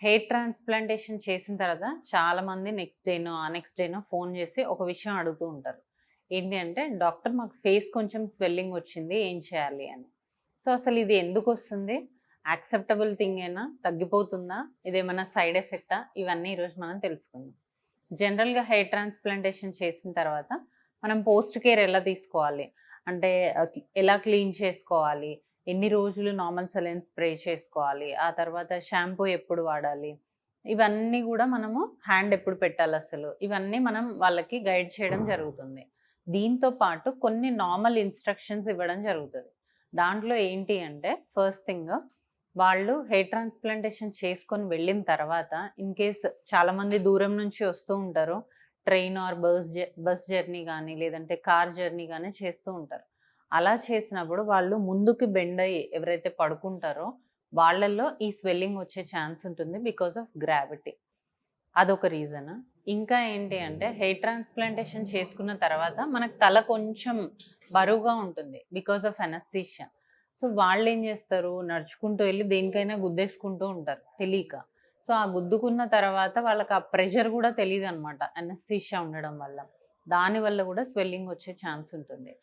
Hair transplantation చేసిన తర్వాత చాలామంది నెక్స్ట్ డేనో ఫోను చేసి ఒక విషయం అడుగుతూ ఉంటారు. ఏంటి అంటే, "డాక్టర్ మాకు ఫేస్ కొంచెం స్వెల్లింగ్ వచ్చింది. ఏం చేయాలి?" అని. సో, అసలు ఇది ఎందుకొస్తుంది? యాక్సెప్టబుల్ థింగేనా? తగ్గిపోతుందా? ఇదేమన్నా సైడ్ ఎఫెక్టా? ఇవన్నీ ఈరోజు మనం తెలుసుకుందాం. జనరల్‌గా హెయిర్ ట్రాన్స్‌ప్లాంటేషన్ చేసిన తర్వాత మనం పోస్ట్ కేర్ ఎలా తీసుకోవాలి? అంటే ఎలా క్లీన్ చేసుకోవాలి? ఎన్ని రోజులు నార్మల్ సెలైన్ స్ప్రే చేసుకోవాలి? ఆ తర్వాత షాంపూ ఎప్పుడు వాడాలి? ఇవన్నీ గూడా మనము హ్యాండ్ ఎప్పుడు పెట్టాలసలు? ఇవన్నీ మనం వాళ్ళకి గైడ్ చేయడం జరుగుతుంది. దీంతో పాటు కొన్ని నార్మల్ ఇన్‌స్ట్రక్షన్స్ ఇవ్వడం జరుగుతది. దాంట్లో ఏంటి అంటే ఫస్ట్ థింగ్ వాళ్ళు హెయిర్ ట్రాన్స్‌ప్లాంటేషన్ చేసుకొని వెళ్ళిన తర్వాత ఇన్‌కేస్ చాలామంది దూరం నుంచి వస్తూ ఉంటారు. ట్రైన్ ఆర్ బస్ జర్నీ గానీ, లేదంటే కార్ జర్నీ గానీ చేస్తూ ఉంటారు. అలా చేసినప్పుడు వాళ్ళు ముందుకి బెండ్ అయ్యి ఎవరైతే పడుకుంటారో వాళ్ళల్లో ఈ స్వెల్లింగ్ వచ్చే ఛాన్స్ ఉంటుంది బికాస్ ఆఫ్ గ్రావిటీ. అదొక రీజన్. ఇంకా ఏంటి అంటే హెయిర్ ట్రాన్స్‌ప్లాంటేషన్ చేసుకున్న తర్వాత మనకు తల కొంచెం బరువుగా ఉంటుంది బికాస్ ఆఫ్ అనస్థీషియా. సో, వాళ్ళేం జేస్తారు నడుచుకుంటూ ఎళ్లి దేనికైనా గుద్దేసుకుంటూ ఉంటారు తెలీక. సో, ఆ గుద్దుకున్న తర్వాత వాళ్ళకి ఆ ప్రెషర్ గూడా తెలీదనమాట అనస్థీషియా ఉండడం వల్ల. దానివల్ల గూడా స్వెల్లింగ్ వచ్చే ఛాన్స్ ఉంటుంది.